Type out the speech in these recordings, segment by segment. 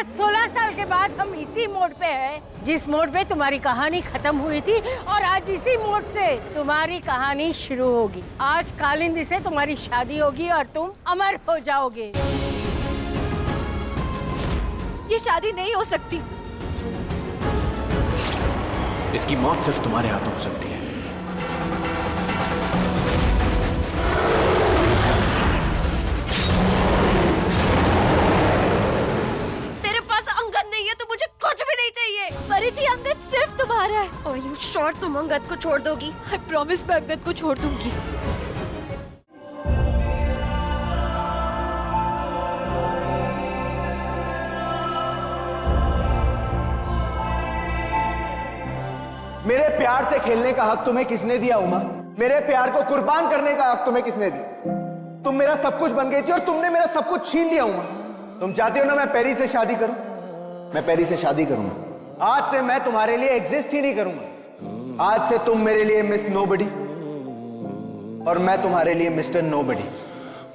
आज 16 साल के बाद हम इसी मोड़ पे हैं, जिस मोड़ पे तुम्हारी कहानी खत्म हुई थी, और आज इसी मोड़ से तुम्हारी कहानी शुरू होगी। आज कालिंदी से तुम्हारी शादी होगी और तुम अमर हो जाओगे। ये शादी नहीं हो सकती। इसकी मौत सिर्फ तुम्हारे हाथों हो सकती है। मेरे पास अंगद नहीं है तो मुझे कुछ भी नहीं चाहिए। परिधि, अंगद सिर्फ तुम्हारा है। और यू श्योर तुम अंगद को छोड़ दोगी? आई प्रॉमिस मैं अंगद को छोड़ दूंगी। मेरे प्यार से खेलने का हक तुम्हें किसने दिया उमा? मेरे प्यार को कुर्बान करने का हक तुम्हें किसने दिया? तुम मेरा सब कुछ बन गई थी और तुमने मेरा सब कुछ छीन लिया उमा। तुम चाहती हो ना मैं पेरी से शादी करूं? मैं पेरी से शादी करूंगा। आज से मैं तुम्हारे लिए एग्जिस्ट ही नहीं करूंगा। आज से तुम मेरे लिए मिस नोबडी और मैं तुम्हारे लिए मिस्टर नोबडी।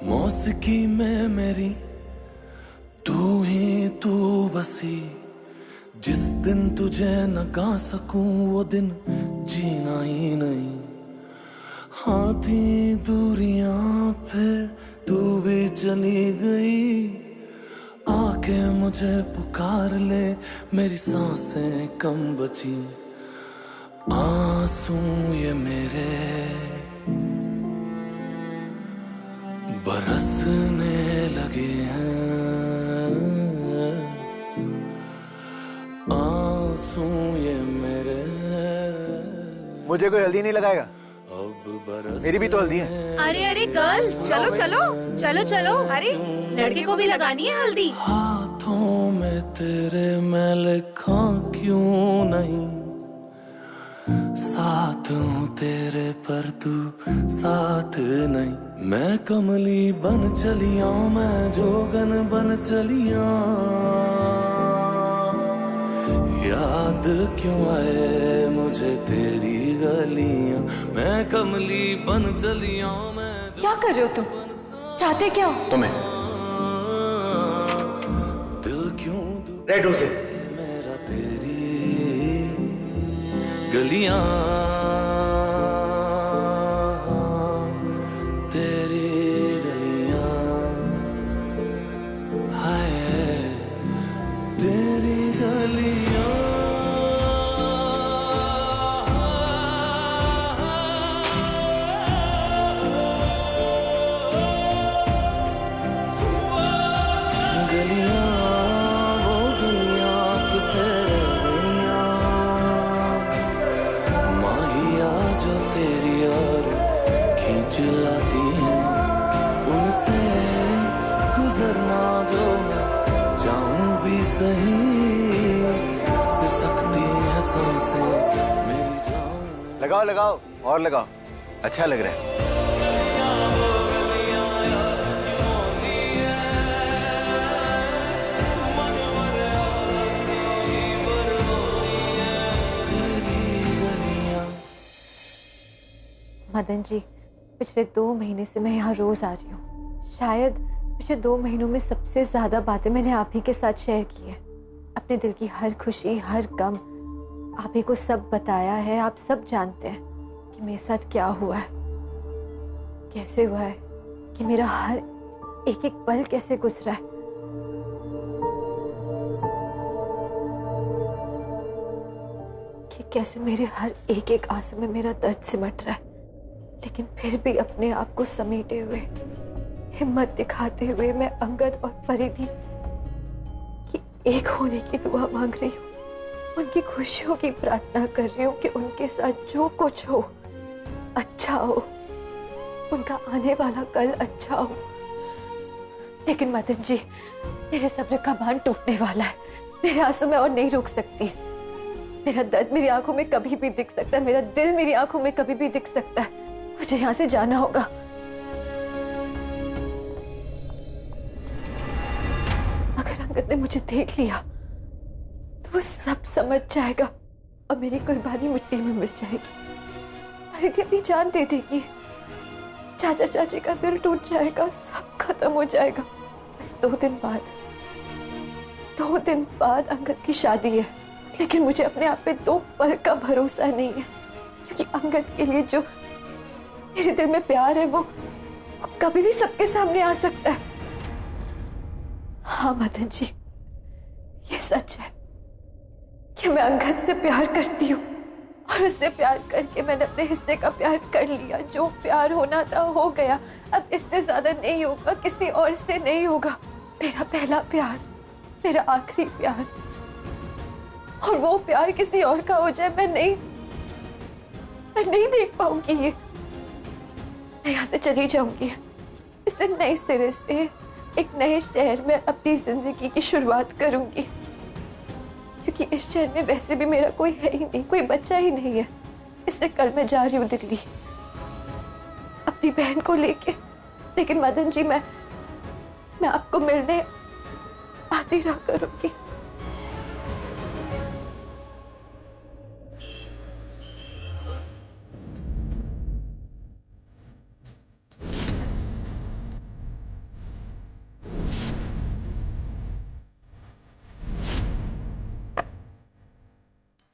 मौसिकी में मेरी तू ही तू बसी, जिस दिन तुझे न गा सकूं वो दिन जीना ही नहीं। हाँ थी दूरियां फिर तू भी चली गई, आके मुझे पुकार ले मेरी सांसें कम बची। आंसू ये मेरे बरसने लगे हैं, आंसू ये मेरे। मुझे कोई हल्दी नहीं लगाएगा? मेरी भी तो हल्दी है। अरे अरे गर्ल्स, चलो चलो चलो चलो। अरे लड़के को भी लगानी है हल्दी। हाथों में तेरे मैं लिखा क्यों नहीं, साथ हूँ तेरे पर तू साथ नहीं। मैं कमली बन चलिया, मैं जोगन बन चलिया, याद क्यों आए मुझे तेरी गलियां। मैं कमली बन चलिया, मैं क्या कर रहे हो तुम? चाहते क्या हो? तुम्हें दिल क्यों रेड रोजेस मेरा तेरी गलियां, तेरी गलियां, हाय तेरी गलियां। चिल्लाती हैं उनसे गुजरना जो मैं चाहूं भी सही, सिसकती है सांसें मेरी जान। लगाओ लगाओ और लगाओ, अच्छा लग रहा है। मदन जी, पिछले 2 महीने से मैं यहाँ रोज आ रही हूँ। शायद पिछले 2 महीनों में सबसे ज्यादा बातें मैंने आप ही के साथ शेयर की है। अपने दिल की हर खुशी, हर गम आप ही को सब बताया है। आप सब जानते हैं कि मेरे साथ क्या हुआ है, कैसे हुआ है, कि मेरा हर एक एक पल कैसे गुजरा है। कि कैसे मेरे हर एक एक आंसू में मेरा दर्द सिमट रहा है, लेकिन फिर भी अपने आप को समेटे हुए, हिम्मत दिखाते हुए मैं अंगद और परिधि की एक होने की दुआ मांग रही हूँ। उनकी खुशियों की प्रार्थना कर रही हूँ कि उनके साथ जो कुछ हो अच्छा हो, उनका आने वाला कल अच्छा हो। लेकिन मदन जी, मेरे सब्र का बांध टूटने वाला है। मेरे आंसू में और नहीं रुक सकती। मेरा दर्द मेरी आंखों में कभी भी दिख सकता है, मेरा दिल मेरी आंखों में कभी भी दिख सकता है। मुझे यहाँ से जाना होगा। अगर अंगद ने मुझे देख लिया तो वो सब समझ जाएगा और मेरी कुर्बानी मिट्टी में मिल जाएगी। परिधि अपनी जान दे देगी, चाचा चाची का दिल टूट जाएगा, सब खत्म हो जाएगा। बस 2 दिन बाद 2 दिन बाद अंगद की शादी है, लेकिन मुझे अपने आप पे 2 पल का भरोसा नहीं है, क्योंकि अंगद के लिए जो मेरे दिल में प्यार है वो कभी भी सबके सामने आ सकता है। हाँ मदन जी, ये सच है कि मैं अंगद से प्यार करती हूँ और उससे प्यार करके मैंने अपने हिस्से का प्यार कर लिया। जो प्यार होना था हो गया, अब इससे ज्यादा नहीं होगा, किसी और से नहीं होगा। मेरा पहला प्यार, मेरा आखिरी प्यार, और वो प्यार किसी और का हो जाए मैं नहीं देख पाऊंगी। ये मैं यहाँ से चली जाऊंगी, इसे नए सिरे से एक नए शहर में अपनी जिंदगी की शुरुआत करूंगी, क्योंकि इस शहर में वैसे भी मेरा कोई है ही नहीं, कोई बच्चा ही नहीं है। इसलिए कल मैं जा रही हूँ दिल्ली अपनी बहन को लेके। लेकिन मदन जी, मैं आपको मिलने आती रहा करूंगी।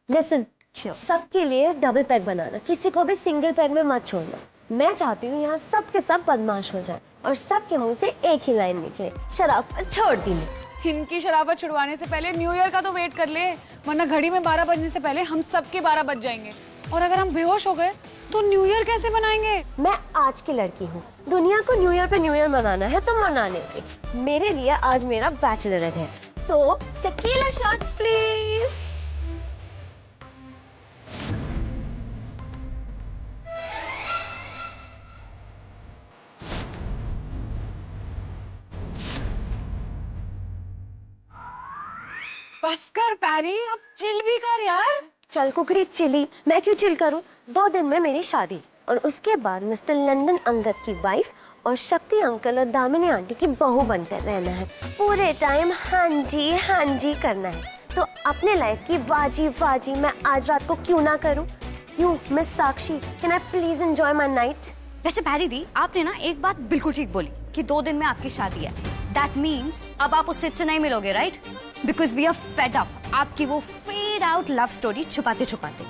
लिसन, सबके लिए डबल पैक बनाना, किसी को भी सिंगल पैक में मत छोड़ना। मैं चाहती हूँ यहाँ सब के सब बदमाश हो जाए और सबके मुंह से एक ही लाइन निकले, शराफत छोड़ दी। इनकी शराफत छुड़वाने से पहले न्यू ईयर का तो वेट कर ले, वरना घड़ी में 12 बजने से पहले हम सबके 12 बज जाएंगे। और अगर हम बेहोश हो गए तो न्यू ईयर कैसे मनाएंगे? मैं आज की लड़की हूँ, दुनिया को न्यू ईयर पे न्यू ईयर मनाना है तो मनाने की। मेरे लिए आज मेरा बैचलर है, तो टेकीला शॉट्स प्लीज। बस कर पैरी, अब चिल भी कर यार। चल कुकड़ी चिली, मैं क्यों चिल करूं? 2 दिन में मेरी शादी और उसके बाद मिस्टर लंदन अंगद की वाइफ और शक्ति अंकल और दामिनी आंटी की बहू बनकर रहना है। पूरे टाइम हाँ जी करना है। तो अपने लाइफ की वाजी मैं आज रात को क्यों ना करूं? You miss Sakshi, can I please enjoy my night? वैसे पैरी दी, आपने ना एक बात बिल्कुल ठीक बोली कि 2 दिन में आपकी शादी है। That means अब आप उस सिट से नहीं मिलोगे, right? Because we are fed up आपकी वो फेड आउट लव स्टोरी छुपाते छुपाते।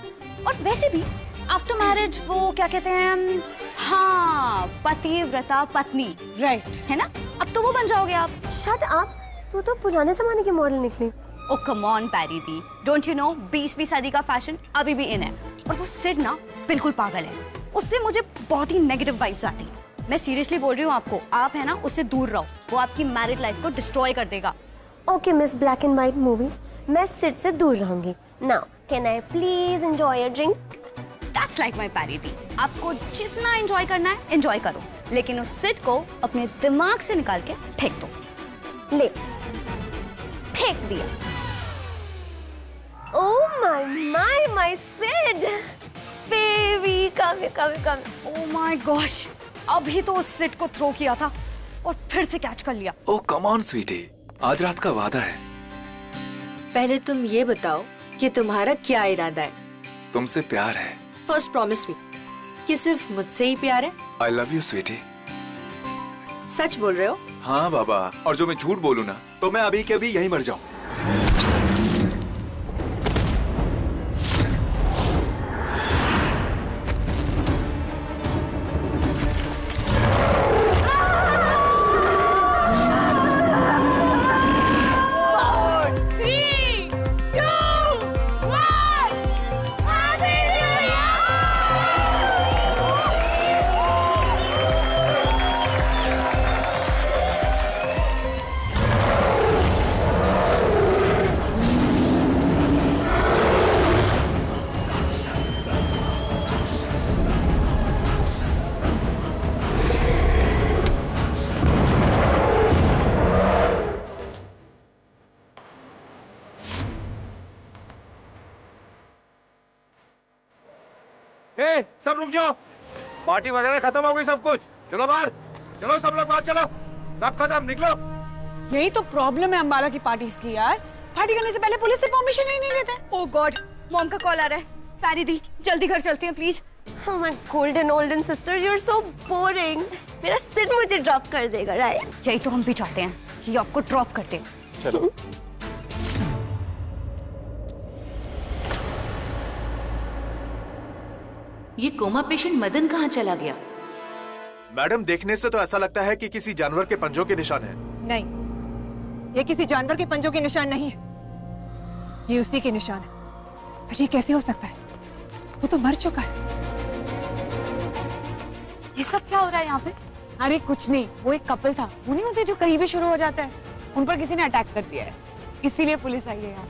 और वैसे भी आफ्टर मैरिज वो क्या कहते हैं, हाँ, पतिव्रता पत्नी, राइट है ना? अब तो वो बन जाओगे आप। शट अप, तू तो पुराने जमाने की मॉडल निकली। Oh come on Pari di, don't you know 20वीं सदी का फैशन अभी भी इन है। और वो सिड ना बिल्कुल पागल है, उससे मुझे बहुत ही नेगेटिव वाइब्स आती है। मैं सीरियसली बोल रही हूँ आपको, आप है ना उससे दूर रहो, वो आपकी मैरिड लाइफ को डिस्ट्रॉय कर देगा। Okay miss black and white movies, मैं सिड से दूर रहूंगी। Now can I please enjoy a drink? That's like my Pari di, आपको जितना एंजॉय करना है एंजॉय करो, लेकिन उस सिड को अपने दिमाग से निकाल के फेंक दो। ले, फेंक दिया। Oh my Sid baby, come. Oh my gosh, अभी तो उस सिट को थ्रो किया था और फिर से कैच कर लिया। ओह कम ऑन स्वीटी, आज रात का वादा है। पहले तुम ये बताओ कि तुम्हारा क्या इरादा है? तुमसे प्यार है। फर्स्ट प्रॉमिस मी कि सिर्फ मुझसे ही प्यार है। I love you sweetie. सच बोल रहे हो? हाँ बाबा, और जो मैं झूठ बोलूँ ना तो मैं अभी के अभी यहीं मर जाऊँ। सब रुक जाओ, पार्टी वगैरह खत्म हो गई, सब कुछ चलो बाहर, चलो सब लोग बाहर चलो, सब खत्म, निकलो। यही तो प्रॉब्लम है अम्बाला की पार्टीज की यार, पार्टी करने से पहले पुलिस से परमिशन नहीं लेते। ओह गॉड, मॉम का कॉल आ रहा है। पैरी दी जल्दी घर चलते हैं please. Oh my golden olden sister, you're so boring. मेरा सिर मुझे ड्रॉप कर देगा, राइट? यही तो हम भी चाहते हैं कि आपको ड्रॉप कर दे। चलो ये कोमा पेशेंट मदन कहाँ चला गया? मैडम, देखने से तो ऐसा लगता है कि किसी जानवर के पंजों के निशान है। नहीं, ये किसी जानवर के पंजों के निशान नहीं है, ये उसी के निशान है। पर ये कैसे हो सकता है? वो तो मर चुका है। ये सब क्या हो रहा है यहाँ पे? अरे कुछ नहीं, वो एक कपल था। वो नहीं होते जो कहीं भी शुरू हो जाता है, उन पर किसी ने अटैक कर दिया है, इसीलिए पुलिस आई है यहाँ।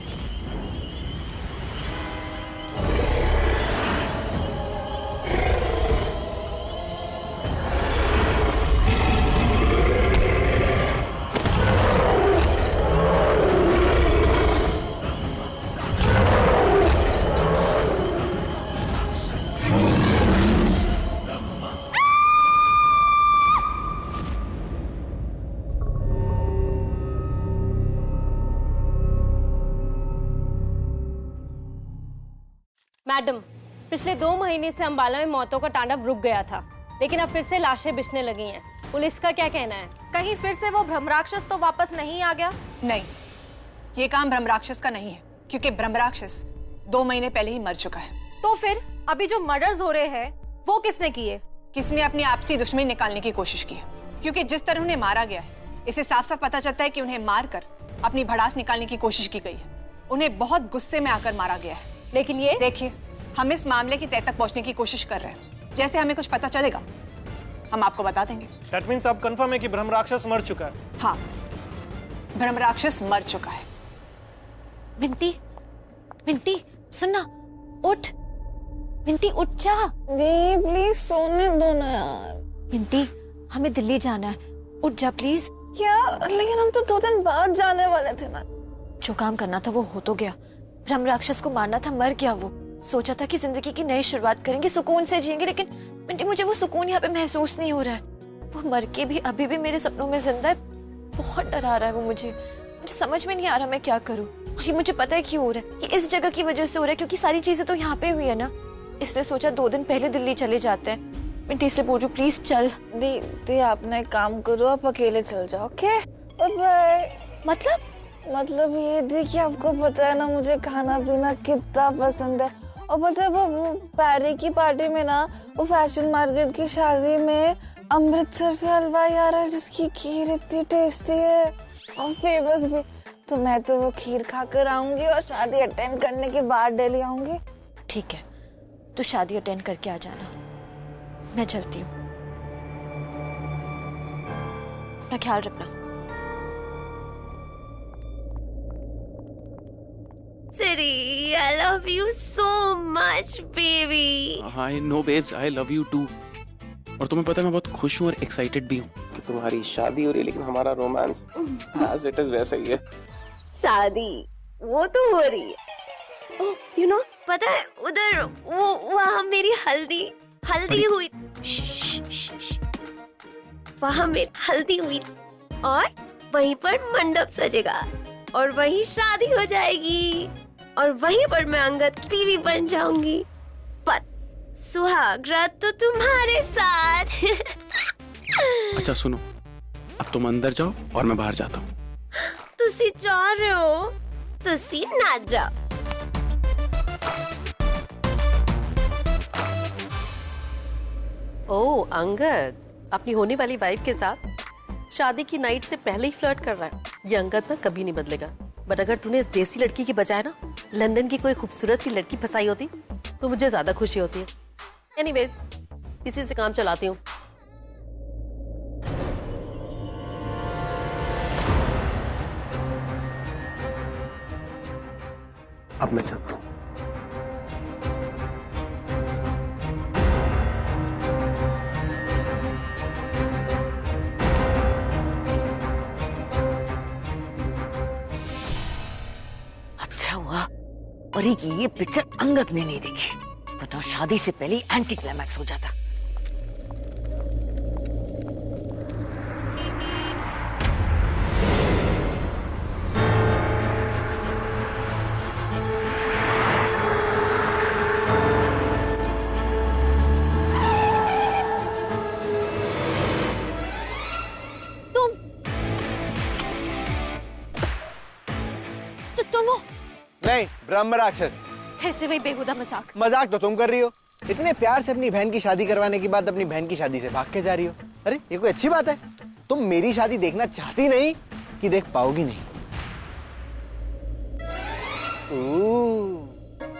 मैडम, पिछले 2 महीने से अंबाला में मौतों का तांडव रुक गया था, लेकिन अब फिर से लाशें बिछने लगी हैं। पुलिस का क्या कहना है? कहीं फिर से वो ब्रह्मराक्षस तो वापस नहीं आ गया? नहीं, ये काम ब्रह्मराक्षस का नहीं है, क्योंकि ब्रह्मराक्षस 2 महीने पहले ही मर चुका है। तो फिर अभी जो मर्डर्स हो रहे हैं वो किसने किए? किसने अपनी आपसी दुश्मनी निकालने की कोशिश की है, क्योंकि जिस तरह उन्हें मारा गया है, इसे साफ साफ पता चलता है कि उन्हें मारकर अपनी भड़ास निकालने की कोशिश की गई है। उन्हें बहुत गुस्से में आकर मारा गया है। लेकिन ये देखिए, हम इस मामले की तह तक पहुंचने की कोशिश कर रहे हैं। जैसे हमें कुछ पता चलेगा हम आपको बता देंगे। That means आप कंफर्म है कि ब्रह्मराक्षस मर चुका है? हाँ, ब्रह्मराक्षस मर चुका है। मिंटी, मिंटी सुनना, उठ। मिंटी उठ जा। दी प्लीज सोने दो ना यार। मिंटी, हमें दिल्ली जाना है, उठ जा प्लीज। क्या? लेकिन हम तो 2 दिन बाद जाने वाले थे ना। जो काम करना था वो हो तो गया। ब्रह्म राक्षस को मारना था, मर गया वो। सोचा था कि जिंदगी की नई शुरुआत करेंगे, सुकून से जिएंगे, लेकिन मिंटी मुझे वो सुकून यहाँ पे महसूस नहीं हो रहा है। वो मर के भी अभी भी मेरे सपनों में जिंदा है। बहुत डरा रहा है वो मुझे समझ में नहीं आ रहा मैं क्या करूँ। और ये मुझे पता है क्यों हो रहा है, ये इस जगह की वजह से हो रहा है, क्योंकि सारी चीजें तो यहाँ पे हुई है ना। इसने सोचा 2 दिन पहले दिल्ली चले जाते हैं। मिंटी इसलिए बोल रही हूँ, प्लीज चल। दी आपने एक काम करो, आप अकेले चल जाओ। Okay bye. मतलब ये दी कि आपको पता है ना मुझे खाना पीना कितना पसंद है। और पता है वो पैरी की पार्टी में ना, वो फैशन मार्केट की शादी में अमृतसर से हलवा आ रहा है जिसकी खीर इतनी टेस्टी है और फेमस भी। तो मैं तो वो खीर खाकर आऊंगी और शादी अटेंड करने के बाद दिल्ली आऊंगी। ठीक है, तू शादी अटेंड करके आ जाना, मैं चलती हूँ। अपना ख्याल रखना। Siri, I love you so much, baby. I know, babes, I love you too. और तुम्हें पता है मैं बहुत खुश हूँ और एक्साइटेड भी हूँ कि तुम्हारी शादी हो रही है, लेकिन हमारा रोमांस as it is वैसा ही है। शादी वो तो हो रही है। ओह, you know, पता है उधर वो वहाँ मेरी हल्दी हुई। वहाँ मेरी हल्दी हुई और वहीं पर मंडप सजेगा और वहीं शादी हो जाएगी और वहीं पर मैं अंगद की बीवी बन जाऊंगी। पर सुहाग रात तो तुम्हारे साथ। अच्छा सुनो, अब तुम अंदर जाओ और मैं बाहर जाता हूँ। तुसी जा रहे हो, तुसी ना जाओ। ओह अंगद, अपनी होने वाली वाइफ के साथ शादी की नाइट से पहले ही फ्लर्ट कर रहा है। ये अंगद ना कभी नहीं बदलेगा। बट अगर तूने इस देसी लड़की की बजाय ना लंदन की कोई खूबसूरत सी लड़की फंसाई होती तो मुझे ज्यादा खुशी होती है। एनीवेज, इसी से काम चलाती हूँ। अब मैं चलता हूँ। और ये पिक्चर अंगद ने नहीं देखी, वरना शादी से पहले एंटी क्लाइमैक्स हो जाता। नहीं, ब्रह्म राक्षस। फिर से वही बेहुदा मजाक। मजाक तो तुम कर रही हो। इतने प्यार से अपनी बहन की शादी करवाने के बाद अपनी बहन की शादी से भाग के जा रही हो। अरे ये कोई अच्छी बात है? तुम मेरी शादी देखना चाहती नहीं कि देख पाओगी नहीं?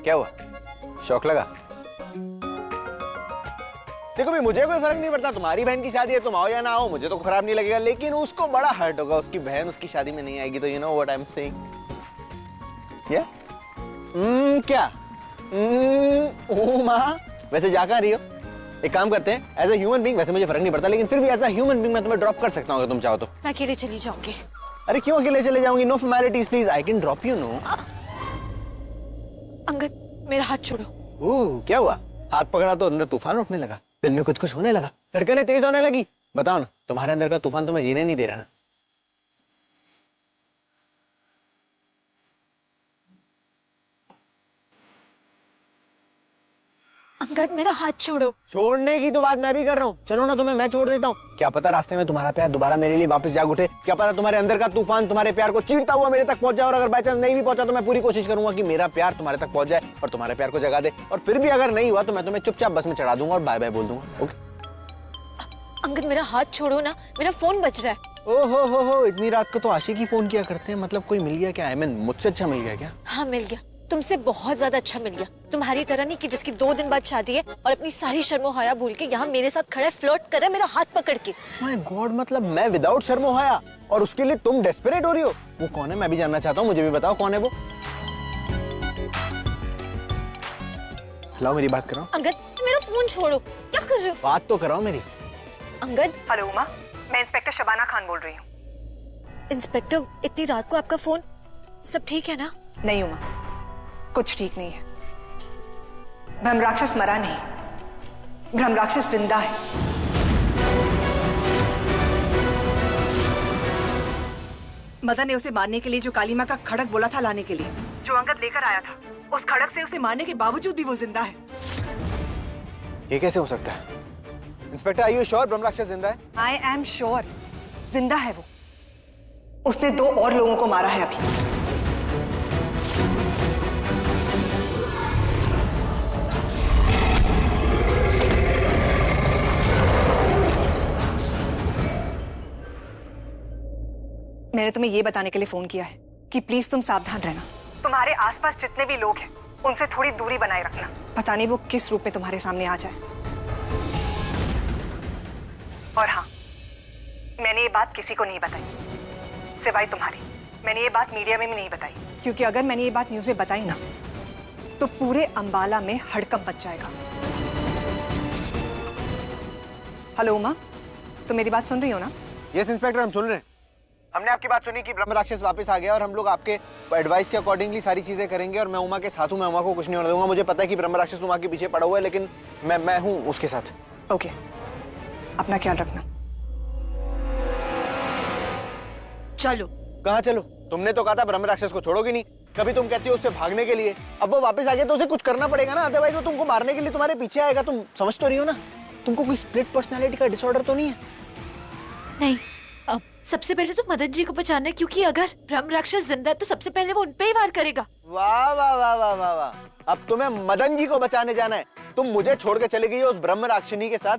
क्या हुआ, शौक लगा? देखो भाई, मुझे कोई फर्क नहीं पड़ता, तुम्हारी बहन की शादी है, तुम आओ या ना आओ, मुझे तो खराब नहीं लगेगा, लेकिन उसको बड़ा हर्ट होगा, उसकी बहन उसकी शादी में नहीं आएगी। तो you know what I am saying? क्या माँ, वैसे जा कहाँ रही हो? एक काम करते हैं, एज अ ह्यूमन बीइंग, वैसे मुझे फर्क नहीं पड़ता, लेकिन फिर भी एज अ ह्यूमन बीइंग मैं तुम्हें ड्रॉप कर सकता हूँ अगर तुम चाहो तो। मैं अकेले चली जाऊंगी। अरे क्यों अकेले चले जाऊंगी? No formalities please, I can drop you. No Angad, मेरा हाथ छोड़ो। क्या हुआ? हाथ पकड़ा तो अंदर तूफान उठने लगा, दिल में कुछ कुछ होने लगा, धड़कनें तेज होने लगी। बताओ ना, तुम्हारे अंदर का तूफान तुम्हें जीने नहीं दे रहा ना? अंगद, मेरा हाथ छोड़ो। छोड़ने की तो बात मैं भी कर रहा हूँ। चलो ना, तुम्हें मैं छोड़ देता हूँ। क्या पता रास्ते में तुम्हारा प्यार दोबारा मेरे लिए वापस जाग उठे, क्या पता तुम्हारे अंदर का तूफान तुम्हारे प्यार को चीरता हुआ मेरे तक पहुंच जाए, और अगर बाय चांस नहीं भी पहुंचा तो मैं पूरी कोशिश करूंगा कि मेरा प्यार तुम्हारे तक पहुंच जाए और तुम्हारे प्यार को जगा दे, और फिर भी अगर नहीं हुआ तो मैं तुम्हें चुपचाप बस में चढ़ा दूंगा और बाय बाय बोल दूंगा। ओके? अंगद, मेरा हाथ छोड़ो ना, मेरा फोन बज रहा है। ओ हो, इतनी रात को तो आशिक ही फोन किया करते हैं। मतलब कोई मिल गया क्या? आई मीन मुझसे अच्छा मिल गया क्या? हाँ, मिल गया, तुमसे बहुत ज्यादा अच्छा मिल गया। तुम्हारी तरह नहीं कि जिसकी 2 दिन बाद शादी है और अपनी सारी शर्मो हया भूल के यहाँ मेरे साथ खड़ा है, फ्लर्ट कर रहा है मेरा हाथ पकड़ के। माय गॉड, मतलब मैं विदाउट शर्मो हया, और उसके लिए तुम डेस्परेट हो रही हो? वो कौन है? मैं भी जानना चाहता हूँ, मुझे भी बताओ कौन है वो। लाओ मेरी बात कराओ। अंगद, मेरा फोन छोड़ो, क्या कर रहे हो? बात तो कराओ मेरी। अंगद। हेलो उमा, मैं इंस्पेक्टर शबाना खान बोल रही हूँ। इंस्पेक्टर, इतनी रात को आपका फोन, सब ठीक है ना? नहीं उमा, कुछ ठीक नहीं है। ब्रह्म राक्षस मरा नहीं, ब्रह्म राक्षस जिंदा है। मदन ने उसे मारने के लिए जो काली माँ का खड़क बोला था लाने के लिए, जो अंगद लेकर आया था, उस खड़क से उसे मारने के बावजूद भी वो जिंदा है। ये कैसे हो सकता है? इंस्पेक्टर, आर यू श्योर ब्रह्म राक्षस जिंदा है? आई एम श्योर, जिंदा है वो। उसने 2 और लोगों को मारा है अभी। मैंने तुम्हें ये बताने के लिए फोन किया है कि प्लीज तुम सावधान रहना। तुम्हारे आसपास जितने भी लोग हैं उनसे थोड़ी दूरी बनाए रखना। पता नहीं वो किस रूप में तुम्हारे सामने आ जाए। और हाँ, मैंने ये बात किसी को नहीं बताई सिवाय तुम्हारी। मैंने ये बात मीडिया में भी नहीं बताई, क्योंकि अगर मैंने ये बात न्यूज में बताई ना तो पूरे अंबाला में हड़कंप मच जाएगा। हेलो उमा, तुम मेरी बात सुन रही हो ना? यस इंस्पेक्टर, हम सुन रहे हैं। हमने आपकी बात सुनी कि ब्रह्म राक्षस वापस आ गया, और हम लोग आपके एडवाइस के अकॉर्डिंगली सारी चीजें करेंगे, और मैं उमा के साथ हूं। मैं उमा को कुछ नहीं होने दूंगा। मुझे पता है कि ब्रह्म राक्षस उमा के पीछे पड़ा हुआ है, लेकिन मैं हूं उसके साथ। ओके, अपना ख्याल रखना। चलो। कहाँ चलो? तुमने तो कहा था ब्रह्म राक्षस को छोड़ोगी नहीं। कभी तुम कहती हो उससे भागने के लिए, अब वो वापस आ गया तो उसे कुछ करना पड़ेगा ना, अदरवाइज वो तुमको मारने के लिए तुम्हारे पीछे आएगा। तुम समझ तो रही हो ना? तुमको कोई स्प्लिट पर्सनालिटी का डिसऑर्डर तो नहीं है? नहीं, अब सबसे पहले तो मदन जी को बचाना है, क्योंकि अगर ब्रह्म राक्षस जिंदा है तो सबसे पहले वो उन पे ही वार करेगा। वाह वाह वाह वाह वाह वाह, अब तुम्हें मदन जी को बचाने जाना है। तुम मुझे छोड़ के चली गई हो उस ब्रह्म राक्षिणी के साथ,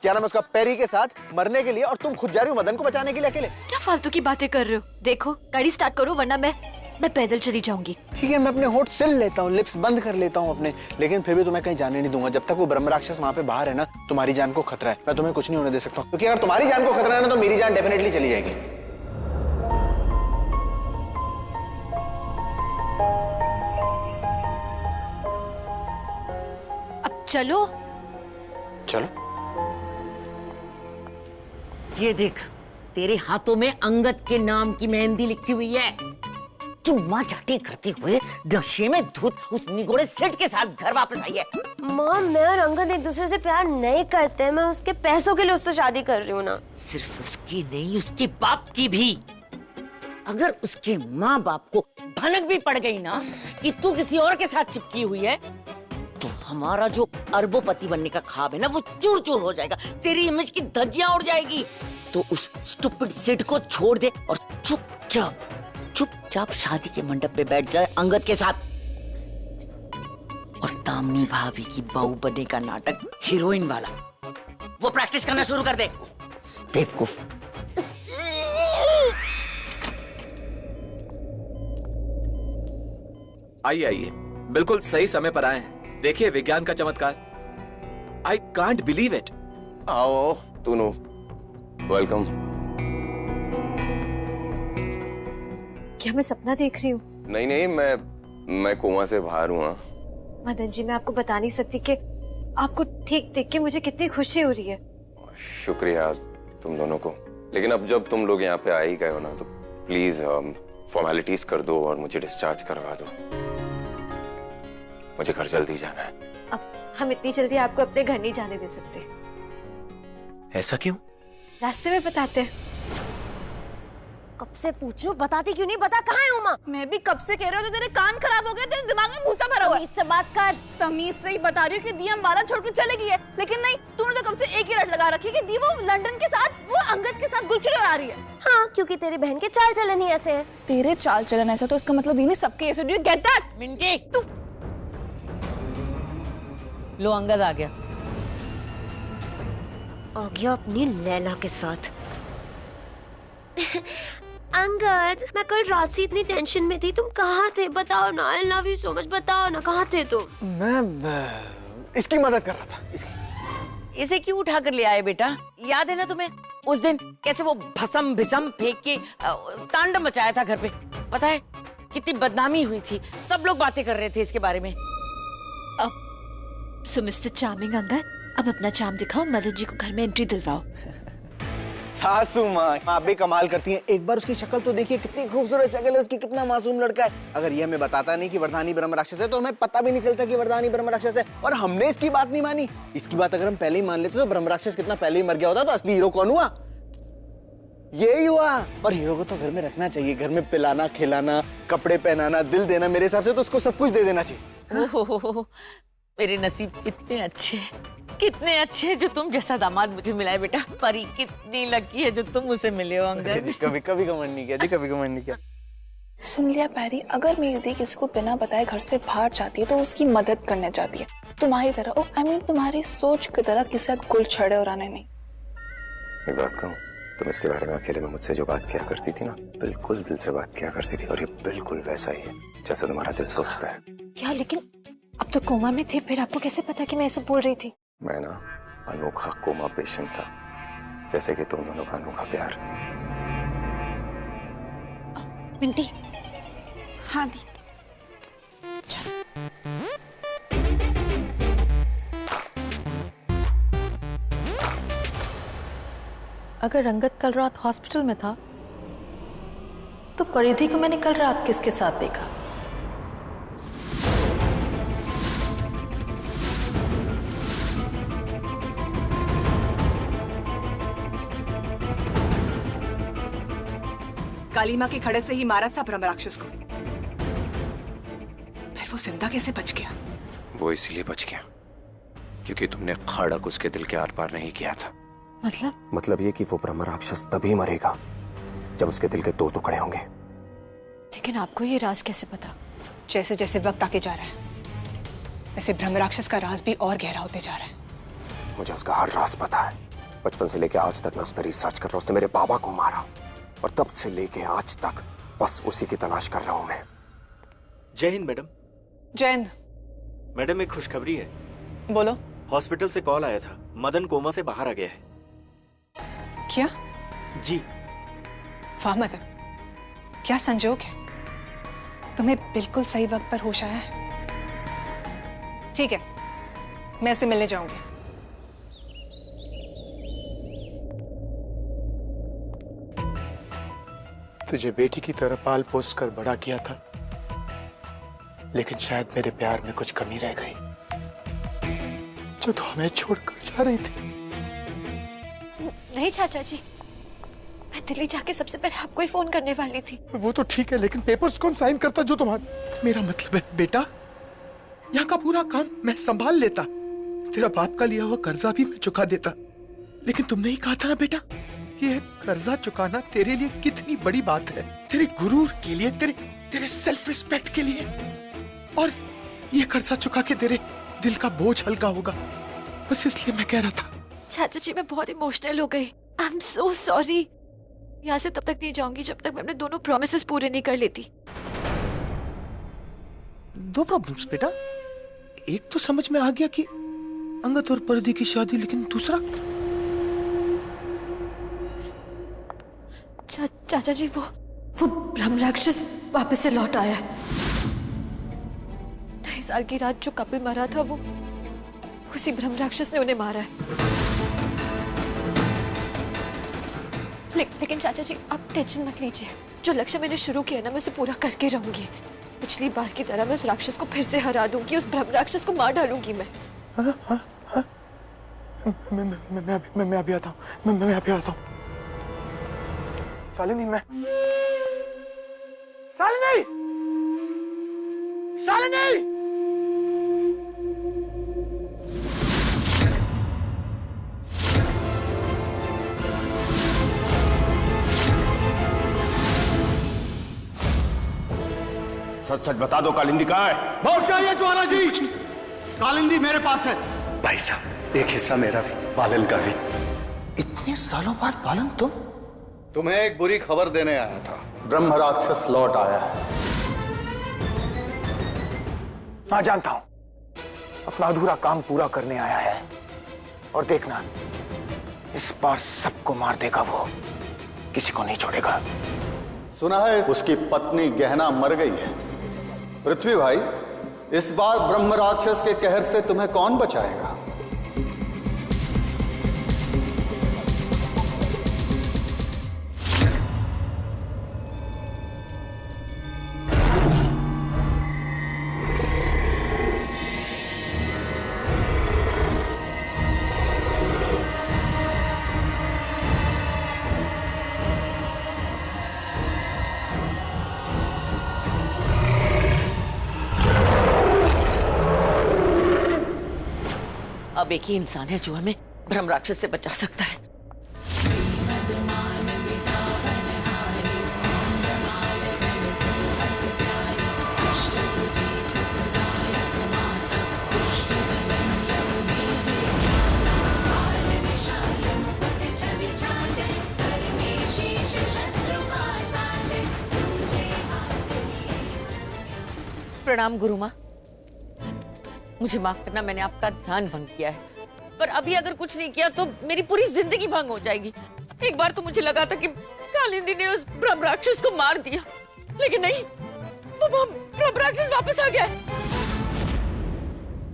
क्या नाम है उसका, पेरी के साथ मरने के लिए, और तुम खुद जा रही हो मदन को बचाने के लिए अकेले। क्या फालतू की बातें कर रहे हो? देखो, गाड़ी स्टार्ट करो वरना मैं पैदल चली जाऊंगी। ठीक है, मैं अपने होठ सिल लेता हूँ, लिप्स बंद कर लेता हूँ अपने, लेकिन फिर भी तुम्हें कहीं जाने नहीं दूंगा। जब तक वो ब्रह्म राक्षस वहाँ पे बाहर है ना, तुम्हारी जान को खतरा है। मैं तुम्हें कुछ नहीं होने दे सकता, क्योंकि अगर तुम्हारी जान को खतरा है ना तो मेरी जान डेफिनेटली चली जाएगी। अब चलो। चलो। ये देख, तेरे हाथों में अंगद के नाम की मेहंदी लिखी हुई है। चुम्मा चाटी करते हुए नशे में धुत उस निगोड़े सेठ के साथ घर वापस आई है। माँ, मैं और अंगद एक दूसरे से प्यार नहीं करते, मैं उसके पैसों के लिए उससे शादी कर रही हूँ ना। सिर्फ उसकी नहीं, उसके बाप की भी। अगर उसके माँ बाप को भनक भी पड़ गई ना कि तू किसी और के साथ चिपकी हुई है, तो हमारा जो अरबोपति बनने का ख्वाब है ना, वो चूर चूर हो जाएगा। तेरी इमेज की धज्जियां उड़ जाएगी। तो उस स्टूपिड सेठ को छोड़ दे और चुपचाप शादी के मंडप पे बैठ जाए अंगद के साथ। और तामनी भाभी की बहू बनने का नाटक हीरोइन वाला, वो प्रैक्टिस करना शुरू कर दे। बेवकूफ। आइए आइए, बिल्कुल सही समय पर आए हैं। देखिए विज्ञान का चमत्कार। I can't believe it. आओ तूनू, वेलकम। क्या मैं सपना देख रही हूँ? नहीं नहीं, मैं कोमा से बाहर हूँ। मदन जी, मैं आपको बता नहीं सकती कि आपको ठीक देख के मुझे कितनी खुशी हो रही है। शुक्रिया तुम दोनों को। लेकिन अब जब तुम लोग यहाँ पे आ ही गए हो ना, तो प्लीज फॉर्मेलिटीज कर दो और मुझे डिस्चार्ज करवा दो। मुझे घर जल्दी जाना है। अब हम इतनी जल्दी आपको अपने घर नहीं जाने दे सकते। ऐसा क्यों? रास्ते में बताते हैं। कब से पूछ रही हूँ, बताती क्यों नहीं? बता कहाँ है उमा? मैं भी कब से कह रही हूँ, तो तेरे कान खराब हो गए, तेरे दिमाग में भूसा भरा हुआ है। तमीज से बात कर। तमीज से ही बता रही हूँ कि दी अम्बाला छोड़ के चले गई है, लेकिन नहीं, तूने तो कब से एक ही रट लगा रखी है कि दी वो लंदन के साथ, वो अंगद के साथ गुलछड़े आ रही है। हाँ, क्योंकि तेरी बहन के चाल चलन ही ऐसे है। तेरे चाल चलन ऐसा तो इसका मतलब ये नहीं सबके ऐसे। Do you get that? Minty, तू लो अंगद आ गया। आ गया अपनी लैला के साथ। अंगद, मैं कल रात से इतनी टेंशन में थी, तुम कहाँ थे? बताओ ना, आई लव यू सो मच, बताओ ना कहाँ थे तुम? मैं इसकी मदद कर रहा था। इसकी। इसे क्यों उठा कर ले आए बेटा? याद है ना तुम्हें उस दिन कैसे वो भसम भिसम फेंक के तांडव मचाया था घर पे? पता है कितनी बदनामी हुई थी, सब लोग बातें कर रहे थे इसके बारे में। सो मिस्टर चार्मिंग अंगद, अब अपना चार्म दिखाओ, मदन जी को घर में एंट्री दिलवाओ। सासू माँ, आप भी कमाल करती हैं। एक बार उसकी शक्ल तो देखिए, कितनी खूबसूरत शक्ल है उसकी, कितना मासूम लड़का है। अगर ये हमें बताता नहीं कि वरदानी ब्रह्म राक्षस है, तो हमें पता भी नहीं चलता कि वरदानी ब्रह्म राक्षस है। और हमने इसकी बात नहीं मानी। इसकी बात अगर हम पहले ही मान लेते तो ब्रह्म राक्षस कितना पहले ही मर गया होता। तो असली हीरो कौन हुआ? यही हुआ। और हीरो को तो घर में रखना चाहिए, घर में पिलाना, खिलाना, कपड़े पहनाना, दिल देना। मेरे हिसाब से तो उसको सब कुछ दे देना चाहिए। ओहो, मेरे नसीब कितने अच्छे, कितने अच्छे जो तुम जैसा दामाद मुझे मिला है बेटा। परी कितनी लकी है जो तुम मुझे मिले हो अंगद। कभी कभी कमेंट नहीं किया जी, कभी कमेंट नहीं किया। सुन लिया पैरी, अगर मेरी दी किसी को बिना बताए घर से बाहर जाती है तो उसकी मदद करने जाती है, तुम्हारी तरह। आई मीन तुम्हारी सोच की तरह किसी साथ गुलछड़े उड़ाने नहीं। एक बात कहूँ, तुम इसके बारे में अकेले में मुझसे जो बात किया करती थी ना, बिल्कुल दिल से बात किया करती थी। और ये बिल्कुल वैसा ही है जैसा तुम्हारा दिल सोचता है। क्या? लेकिन अब तो कोमा में थे, फिर आपको कैसे पता कि मैं ऐसे बोल रही थी? मैं ना अनोखा कोमा पेशेंट था, जैसे कि तुम दोनों का अनोखा प्यार। मिंटी। हाँ दी। अगर रंगत कल रात हॉस्पिटल में था, तो परिधि को मैंने कल रात किसके साथ देखा? काली माँ के खड़क से ही मारा था ब्रह्म राक्षस को। फिर वो जिंदा कैसे बच गया? वो इसलिए बच गया क्योंकि तुमने खड़क उसके दिल के आर पार नहीं किया था। मतलब ये कि वो ब्रह्म राक्षस तभी मरेगा जब उसके दिल के दो टुकड़े होंगे। लेकिन आपको ये राज कैसे पता? जैसे जैसे वक्त आगे जा रहा है, वैसे ब्रह्म राक्षस का राज भी और गहरा होते जा रहा है। मुझे उसका हर राज पता है। बचपन से लेकर आज तक मैं उस पर रिसर्च कर रहा हूँ। उसने मेरे बाबा को मारा और तब से लेके आज तक बस उसी की तलाश कर रहा हूं मैं। जय हिंद मैडम। जय हिंद। मैडम एक खुशखबरी है। बोलो। हॉस्पिटल से कॉल आया था, मदन कोमा से बाहर आ गया है। क्या? जी। वाह मदन, क्या संजोग है, तुम्हें बिल्कुल सही वक्त पर होश आया है। ठीक है, मैं उससे मिलने जाऊंगी। तुझे बेटी की तरह पाल पोस कर बड़ा किया था, लेकिन शायद मेरे प्यार में कुछ कमी रह गई जो तो हमें छोड़कर जा रही थी। नहीं चाचा जी, मैं दिल्ली जाके सबसे पहले आपको ही फोन करने वाली थी। वो तो ठीक है, लेकिन पेपर्स कौन साइन करता जो तुम्हारा? मेरा मतलब है बेटा, यहाँ का पूरा काम मैं संभाल लेता, तेरा बाप का लिया हुआ कर्जा भी मैं चुका देता। लेकिन तुमने ही कहा था ना बेटा कि ये कर्जा चुकाना तेरे लिए कितनी बड़ी बात है, तेरे गुरूर के लिए, तेरे सेल्फ रिस्पेक्ट के लिए। और ये कर्जा चुका के तेरे दिल का बोझ हल्का होगा, बस इसलिए मैं कह रहा था। चाचा जी मैं बहुत इमोशनल हो गई। I am so sorry. यहाँ से तब तक नहीं जाऊंगी जब तक मैं अपने दोनों प्रॉमिसेस पूरे नहीं कर लेती। दो प्रॉब्लम्स बेटा, एक तो समझ में आ गया कि अंगद और परदी की शादी, लेकिन दूसरा चाचा जी वो ब्रह्म राक्षस वापस से लौट आया है। नए साल की रात जो कपिल मरा था वो उसी ब्रह्म राक्षस ने उन्हें मारा है। लेकिन चाचा जी आप टेंशन मत लीजिए, जो लक्ष्य मैंने शुरू किया ना मैं उसे पूरा करके रहूंगी। पिछली बार की तरह मैं उस राक्षस को फिर से हरा दूंगी, उस ब्रह्म राक्षस को मार डालूंगी मैं। मैं अभी आता हूँ, मैं अभी आता हूँ। शालिनी सच सच बता दो, कालिंदी कहाँ है? बहुत चाहिए ज्वाला जी, कालिंदी मेरे पास है। भाई साहब एक हिस्सा मेरा भी, बालन का भी। इतने सालों बाद बालन तुम्हें एक बुरी खबर देने आया था। ब्रह्म राक्षस लौट आया है। मैं जानता हूं, अपना अधूरा काम पूरा करने आया है, और देखना इस बार सबको मार देगा वो, किसी को नहीं छोड़ेगा। सुना है उसकी पत्नी गहना मर गई है। पृथ्वी भाई, इस बार ब्रह्म राक्षस के कहर से तुम्हें कौन बचाएगा? अब एक ही इंसान है जो हमें ब्रह्म राक्षस से बचा सकता है। प्रणाम गुरु माँ, मुझे माफ करना, मैंने आपका ध्यान भंग किया है, पर अभी अगर कुछ नहीं किया तो मेरी पूरी जिंदगी भंग हो जाएगी। एक बार तो मुझे लगा था कि कालिंदी ने उस ब्रह्म राक्षस को मार दिया, लेकिन नहीं, वो ब्रह्म राक्षस वापस आ गया है।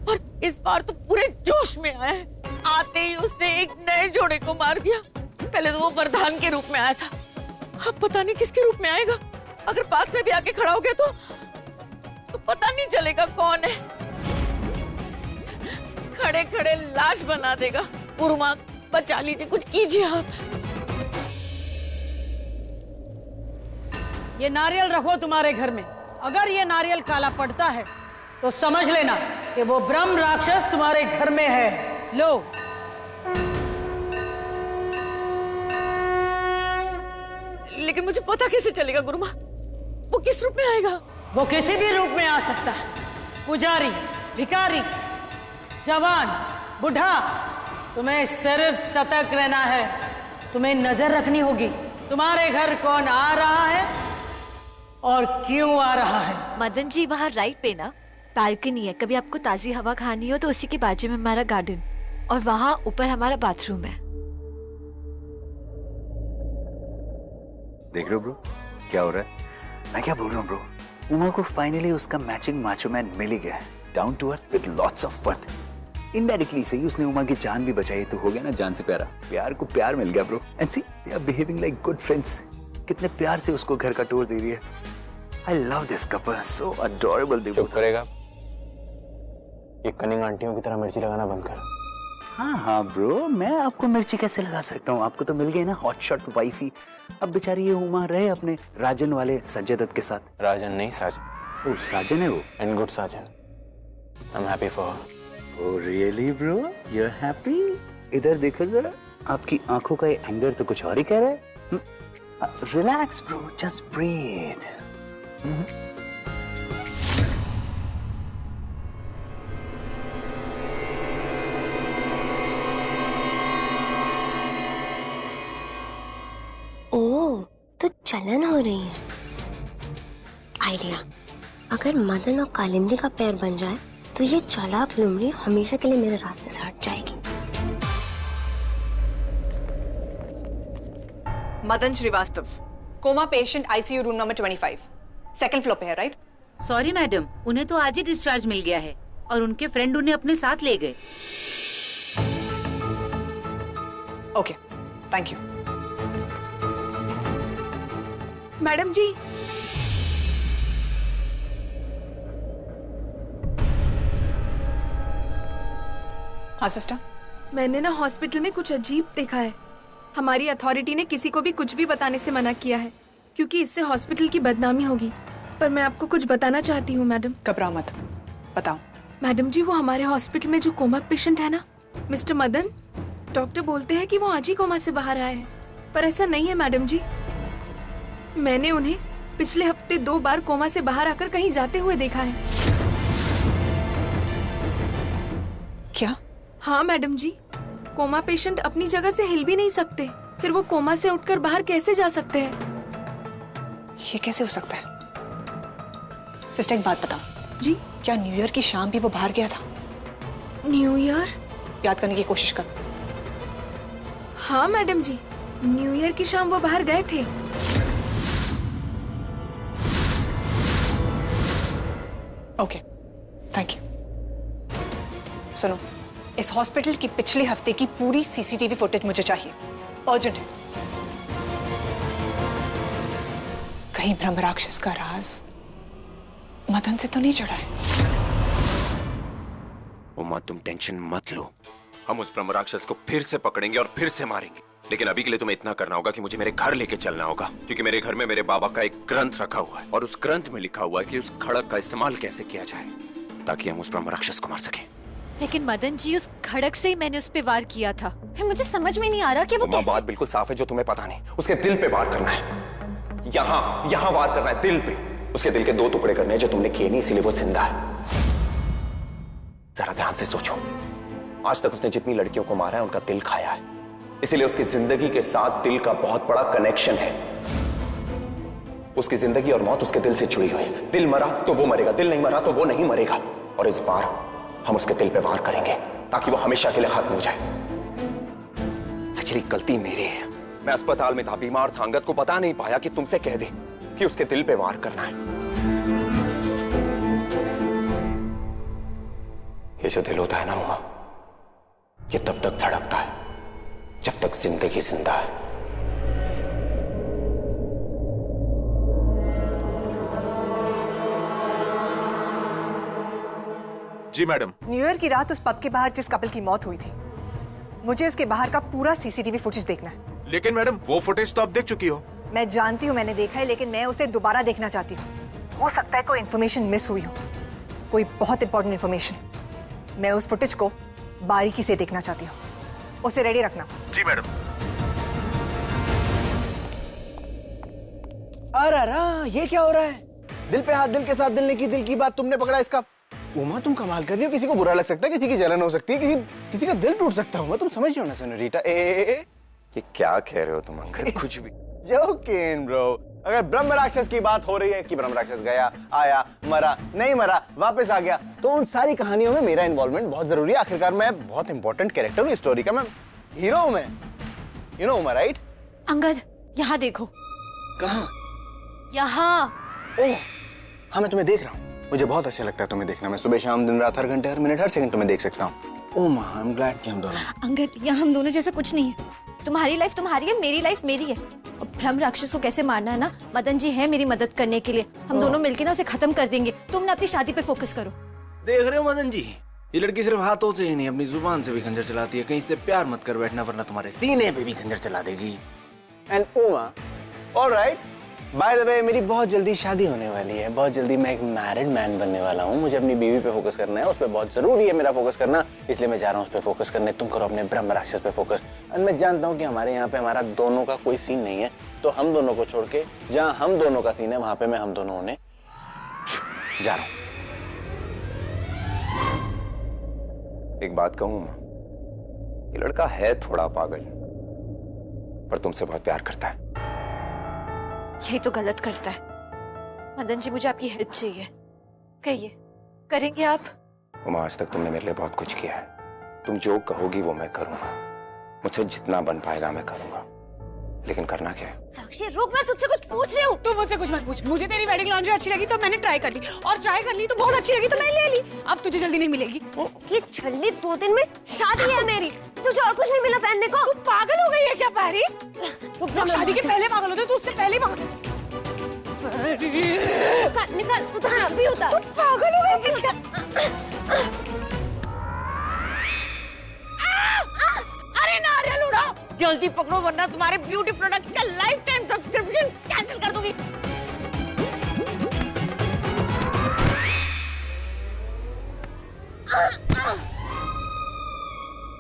और इस बार तो पूरे जोश में आया है। आते ही उसने एक नए जोड़े को मार दिया। पहले तो वो वरदान के रूप में आया था, अब पता नहीं किसके रूप में आएगा। अगर पास में भी आके खड़ा हो गया तो पता नहीं चलेगा कौन है। खड़े खड़े लाश बना देगा। गुरु माँ बचा लीजिए, कुछ कीजिए आप। ये नारियल रखो तुम्हारे घर में। अगर ये नारियल काला पड़ता है तो समझ लेना कि वो ब्रह्म राक्षस तुम्हारे घर में है। लो। लेकिन मुझे पता कैसे चलेगा गुरु माँ, वो किस रूप में आएगा? वो किसी भी रूप में आ सकता है। पुजारी, भिखारी, जवान, बुढ़ा, तुम्हें सिर्फ सतर्क रहना है। तुम्हें नजर रखनी होगी तुम्हारे घर कौन आ रहा है और क्यों आ रहा है। मदन जी वहाँ राइट पे ना बालकनी है, कभी आपको ताजी हवा खानी हो तो उसी के बाजू में हमारा गार्डन, और वहाँ ऊपर हमारा बाथरूम है। देख रहे हो ब्रो क्या हो रहा है? मैं क्या बोल रहा हूँ ब्रो, उमा को फाइनली उसका मैचिंग माचो मैन मिल ही गया है, down to earth with lots of worth. Indirectly सही उसने उमा की जान भी बचाई, तो हो गया ना जान से प्यारा। प्यार को प्यार मिल गया bro. And see they are behaving like good friends. कितने प्यार से उसको घर का टूर दे रही है। I love this couple, so adorable. चुप करेगा, ये कनिंग आंटियों की तरह मिर्ची लगाना बंद कर। हाँ हाँ ब्रो, मैं आपको मिर्ची कैसे लगा सकता हूँ? आपको तो मिल गई ना हॉट शॉट वाइफी। अब बेचारी ये उमा रहे अपने राजन वाले संजय दत्त के साथ। राजन नहीं, साजन। ओह साजन है वो, and good Sajan. I am happy for her. Oh really bro? You're happy? इधर देखो जरा, आपकी आंखों का ये एंगर तो कुछ और ही कह रहा है। Relax bro, just breathe. जलन हो रही है। आइडिया, अगर मदन और कालिंदी का पैर बन जाए तो ये चालाक लुमड़ी हमेशा के लिए मेरे रास्ते से हट जाएगी। Madan Shrivastava, coma patient, ICU room number 25, second floor पे है, राइट? सॉरी मैडम, उन्हें तो आज ही डिस्चार्ज मिल गया है और उनके फ्रेंड उन्हें अपने साथ ले गए। Okay, thank you. मैडम जी, हाँ सिस्टर। मैंने ना हॉस्पिटल में कुछ अजीब देखा है। हमारी अथॉरिटी ने किसी को भी कुछ भी बताने से मना किया है क्योंकि इससे हॉस्पिटल की बदनामी होगी। पर मैं आपको कुछ बताना चाहती हूँ मैडम। घबराओ मत, बताओ। मैडम जी, वो हमारे हॉस्पिटल में जो कोमा पेशेंट है ना, मिस्टर मदन, डॉक्टर बोलते हैं कि वो आज ही कोमा से बाहर आए हैं, पर ऐसा नहीं है मैडम जी। मैंने उन्हें पिछले हफ्ते 2 बार कोमा से बाहर आकर कहीं जाते हुए देखा है। क्या? हाँ मैडम जी, कोमा पेशेंट अपनी जगह से हिल भी नहीं सकते, फिर वो कोमा से उठकर बाहर कैसे जा सकते हैं? ये कैसे हो सकता है? सिस्टर एक बात बताओ जी, क्या न्यू ईयर की शाम भी वो बाहर गया था? New year? याद करने की कोशिश कर। हाँ मैडम जी, न्यू ईयर की शाम वो बाहर गए थे। Okay, thank you. सुनो, इस हॉस्पिटल की पिछले हफ्ते की पूरी सीसीटीवी फुटेज मुझे चाहिए, अर्जेंट है। कहीं ब्रह्म राक्षस का राज मदन से तो नहीं जुड़ा है? उमा, तुम टेंशन मत लो, हम उस ब्रह्म राक्षस को फिर से पकड़ेंगे और फिर से मारेंगे। लेकिन अभी के लिए तुम्हें इतना करना होगा कि मुझे मेरे घर लेके चलना होगा, क्योंकि मेरे घर में मेरे बाबा का एक ग्रंथ रखा हुआ है और उस ग्रंथ में लिखा हुआ है कि उस खड़क का इस्तेमाल कैसे किया जाए ताकि हम उस ब्रह्म राक्षस को मार सकें। लेकिन मदन जी, उस खड़क से ही मैंने उस पे वार किया था। फिर मुझे समझ में नहीं आ रहा कि वो कैसे। बात बिल्कुल साफ है, जो तुम्हें पता नहीं। उसके दिल पे वार करना है, यहाँ वार करना है, दिल पे। उसके दिल के 2 टुकड़े करने हैं जो तुमने किए नहीं, इसीलिए वो जिंदा है। जरा ध्यान से सोचो, आज तक उसने जितनी लड़कियों को मारा है उनका दिल खाया है, इसीलिए उसकी जिंदगी के साथ दिल का बहुत बड़ा कनेक्शन है। उसकी जिंदगी और मौत उसके दिल से जुड़ी हुई है। दिल मरा तो वो मरेगा, दिल नहीं मरा तो वो नहीं मरेगा। और इस बार हम उसके दिल पे वार करेंगे ताकि वो हमेशा के लिए खत्म हो जाए। एक्चुअली गलती मेरी है, मैं अस्पताल में था, बीमार था, अंगद को बता नहीं पाया कि तुमसे कह दे कि उसके दिल पे वार करना है। ये जो दिल होता है ना उमा, ये तब तक धड़कता है जब तक जिंदगी जिंदा है। जी मैडम। न्यू ईयर की रात उस पब के बाहर जिस कपल की मौत हुई थी, मुझे उसके बाहर का पूरा सीसीटीवी फुटेज देखना है। लेकिन मैडम, वो फुटेज तो आप देख चुकी हो। मैं जानती हूँ मैंने देखा है, लेकिन मैं उसे दोबारा देखना चाहती हूँ। हो सकता है कोई इन्फॉर्मेशन मिस हुई हो, कोई बहुत इंपॉर्टेंट इन्फॉर्मेशन। मैं उस फुटेज को बारीकी से देखना चाहती हूँ। उसे रेडी रखना। जी मैडम। अरे ये क्या हो रहा है? दिल पे हाथ, दिल के साथ दिल ने की, दिल की बात तुमने पकड़ा इसका। उमा, तुम कमाल कर रही हो। किसी को बुरा लग सकता है, किसी की जलन हो सकती है, किसी का दिल टूट सकता है। उमा, तुम समझ रही हो ना सेनोरिटा? ये क्या कह रहे हो तुम अंकल? कुछ भी। Joking bro. अगर ब्रह्म राक्षस की बात हो रही है कि ब्रह्म राक्षस गया, आया, मरा, नहीं मरा, वापस आ गया, तो उन सारी कहानियों में मेरा इन्वॉल्वमेंट बहुत जरूरी है। आखिरकार मैं बहुत इंपॉर्टेंट कैरेक्टर हूँ स्टोरी का, मैं हीरो हूँ मैं। You know Uma, right? Angad, यहाँ देखो। कहाँ? यहाँ। ओह हाँ, मैं तुम्हें देख रहा हूँ। मुझे बहुत अच्छा लगता है तुम्हें देखना। मैं सुबह शाम दिन रात हर घंटे हर मिनट हर सेकंड तुम्हें देख सकता हूँ। ओह माँ, आई एम ग्लैड कि हम दोनों। अंगद, यहाँ हम दोनों जैसा कुछ नहीं है। तुम्हारी लाइफ तुम्हारी है, मेरी लाइफ मेरी है। और ब्रह्म राक्षस को कैसे मारना है ना, मदन जी है मेरी मदद करने के लिए। हम दोनों मिलकर ना उसे खत्म कर देंगे। तुम ना अपनी शादी पे फोकस करो। देख रहे हो मदन जी, ये लड़की सिर्फ हाथों से ही नहीं, अपनी जुबान से भी खंजर चलाती है। कहीं से प्यार मत कर बैठना, वरना तुम्हारे सीने पे भी खंजर चला देगी। And Uma, alright, by the way, मेरी बहुत जल्दी शादी होने वाली है। बहुत जल्दी मैं एक मैरिड मैन बनने वाला हूँ। मुझे अपनी बीवी पे फोकस करना है, उस पर बहुत जरूरी है मेरा फोकस करना, इसलिए मैं जा रहा हूँ उस पर फोकस करने। तुम करो अपने ब्रह्म राक्षस पे फोकस। और मैं जानता हूँ कि हमारे यहाँ पे हमारा दोनों का कोई सीन नहीं है, तो हम दोनों को छोड़ के जहाँ हम दोनों का सीन है वहां पे मैं हम दोनों होने जा रहा हूँ। एक बात कहूँ, ये लड़का है थोड़ा पागल, पर तुमसे बहुत प्यार करता है। यही तो गलत करता है। मदन जी मुझे आपकी हेल्प चाहिए, कहिए करेंगे आप? उमा, आज तक तुमने मेरे लिए बहुत कुछ किया है। तुम जो कहोगी वो मैं करूंगा। मुझसे जितना बन पाएगा मैं करूंगा, लेकिन करना क्या है? साक्षी रुक, मैं तुझसे कुछ पूछ रही हूँ। तू मुझसे कुछ मत पूछ। मुझे तेरी वेडिंग लॉन्जरी अच्छी लगी तो मैंने ट्राई कर ली, और ट्राई कर ली तो बहुत अच्छी लगी तो मैंने ले ली। अब तुझे जल्दी नहीं मिलेगी। ये छल्ली 2 दिन में शादी है मेरी, तुझे और कुछ नहीं मिला पहनने को? तू पागल हो गई है क्या पैरी? जब शादी के पहले पागल होते तू उससे पहले पागल। निकाल, उतार, अभी उतार। तू पागल हो गई क्या? अरे नारियल उड़ाओ, जल्दी पकड़ो वरना तुम्हारे ब्यूटी प्रोडक्ट्स का लाइफ टाइम सब्सक्रिप्शन कैंसिल कर दूंगी।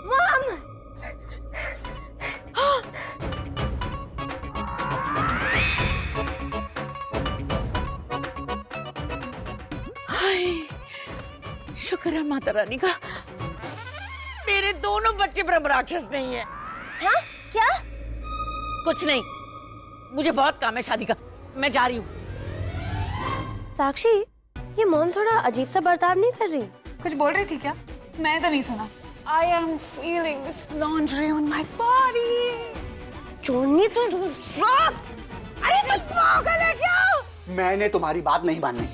मॉम! हाय, शुक्र है माता रानी का, मेरे दोनों बच्चे ब्रह्म राक्षस नहीं है। हाँ? क्या? कुछ नहीं, मुझे बहुत काम है शादी का, मैं जा रही हूँ। साक्षी, ये मॉम थोड़ा अजीब सा बर्ताव नहीं कर रही? कुछ बोल रही थी क्या? मैंने तो नहीं सुना। I am feeling this laundry on my body. चोनी तो अरे तू पागल है क्या? मैंने तुम्हारी बात नहीं माननी।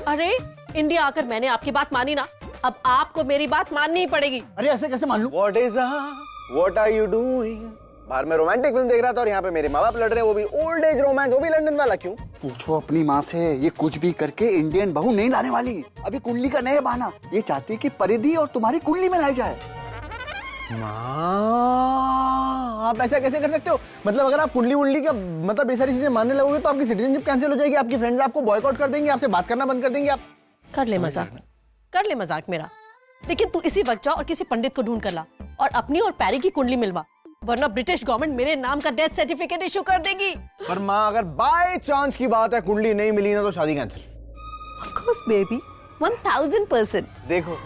अरे इंडिया आकर मैंने आपकी बात मानी ना, अब आपको मेरी बात माननी ही पड़ेगी। अरे ऐसे कैसे मान लूं? What are you doing? बाहर में रोमांटिक फिल्म देख रहा था और यहाँ पे मेरे माँ बाप लड़ रहे हैं, वो भी ओल्ड एज रोमांस, वो भी लंदन वाला। क्यों? पूछो अपनी माँ से, ये कुछ भी करके इंडियन बहू नहीं लाने वाली। अभी कुंडली का नया बहाना, ये चाहती है कि परिधि और तुम्हारी कुंडली में लाई जाए। माँ, आप ऐसा कैसे कर सकते हो? मतलब अगर आप कुंडली वुंडली का मतलब ये सारी चीजें मानने लगोगे तो आपकी सिटीजनशिप कैंसिल हो जाएगी, आपकी फ्रेंड्स आपको बॉयकॉट कर देंगे, आपसे बात करना बंद कर देंगे। आप कर ले मजाक मेरा, लेकिन तू इसी वक्त जा और किसी पंडित को ढूंढ कर ला और अपनी और पैरी की कुंडली मिलवा, वरना ब्रिटिश गवर्नमेंट मेरे नाम का डेथ सर्टिफिकेट इशू कर देगी। पर माँ, अगर बाय चांस की बात है कुंडली नहीं मिली ना तो शादी कैंसिल। Of course baby, 1000%। देखो,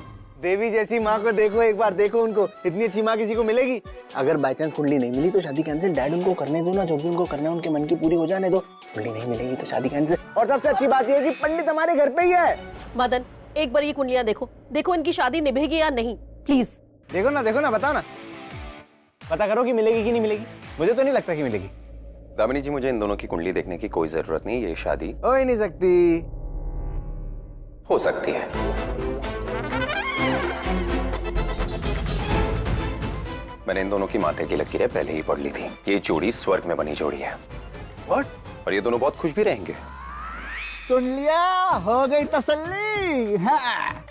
देवी जैसी माँ को देखो, एक बार देखो उनको, इतनी अच्छी माँ किसी को मिलेगी? अगर बाय चांस कुंडली नहीं मिली तो शादी कैंसिल। डैड उनको करने दो ना, जो भी उनको करना है उनके मन की पूरी हो जाने दो। कुंडली नहीं मिलेगी तो शादी कैंसिल। और सबसे अच्छी बात यह है कि पंडित हमारे घर पे ही है। मदन, एक बार ये कुंडलियां देखो इनकी शादी निभेगी या नहीं, प्लीज। देखो ना, बताओ ना, पता करो कि मिलेगी कि नहीं मिलेगी। मुझे तो नहीं लगता कि मिलेगी। दामिनी जी, मुझे इन दोनों की कुंडली देखने की कोई जरूरत नहीं, ये शादी हो ही नहीं सकती। हो सकती है। मैंने इन दोनों की माथे की लकीरें पहले ही पढ़ ली थी। ये जोड़ी स्वर्ग में बनी जोड़ी है। What? और ये दोनों बहुत खुश भी रहेंगे। सुन लिया, हो गई तसल्ली। हाँ।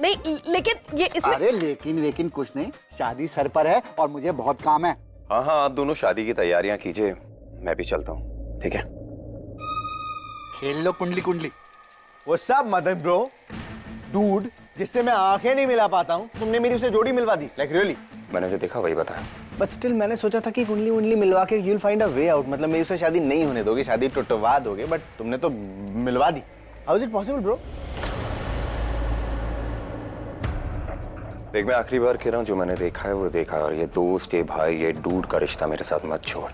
नहीं, लेकिन ये इसमें... अरे लेकिन कुछ नहीं, शादी सर पर है और मुझे बहुत काम है। हाँ, आप दोनों शादी की तैयारियां कीजिए, मैं भी चलता हूँ। ठीक है, खेल लो कुंडली। वो सब मदन ब्रो, डूड, जिससे मैं आंखें नहीं मिला पाता हूँ, तुमने मेरी उसे जोड़ी मिलवा दी। Like really? मैंने जो देखा वही बताया। बट स्टिल मैंने सोचा था कि कुंडली वुंडली मिलवा के you'll find a way out, मतलब मेरी उससे शादी नहीं होने दोगे, शादी टुटवा दोगे, बट तुमने तो मिलवा दी। How is it possible, bro? देख, मैं आखिरी बार कह रहा हूँ, जो मैंने देखा है वो देखा, और ये दोस्त, ये भाई, ये डूड का रिश्ता मेरे साथ मत छोड़।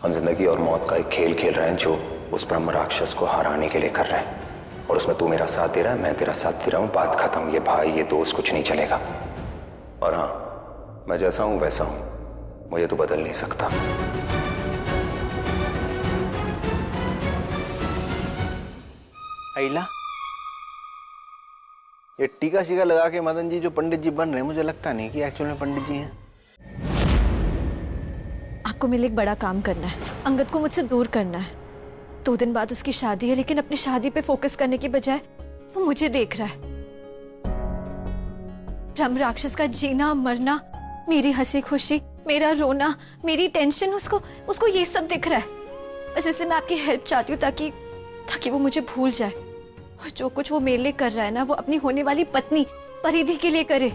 हम जिंदगी और मौत का एक खेल खेल रहे हैं जो उस ब्रह्म राक्षस को हराने के लिए कर रहे हैं, और उसमें तू मेरा साथ दे रहा है, मैं तेरा साथ दे रहा हूँ, बात खत्म। ये भाई, ये दोस्त, कुछ नहीं चलेगा। और हाँ, मैं जैसा हूं वैसा हूं, मुझे तो बदल नहीं सकता। आइला, ये टीका शीका लगा के मदन जी जो पंडित जी बन रहे हैं, मुझे लगता नहीं कि एक्चुअल में पंडित जी हैं। आपको मिले एक बड़ा काम करना है, अंगद को मुझसे दूर करना है। 2 दिन बाद उसकी शादी है, लेकिन अपनी शादी पे फोकस करने की बजाय वो मुझे देख रहा है। ब्रह्म राक्षस का जीना मरना, मेरी हंसी खुशी, मेरा रोना, मेरी टेंशन, उसको ये सब दिख रहा है। बस इसलिए मैं आपकी हेल्प चाहती हूँ ताकि वो मुझे भूल जाए, और जो कुछ वो मेरे लिए कर रहा है ना, वो अपनी होने वाली पत्नी परिधि के लिए करे।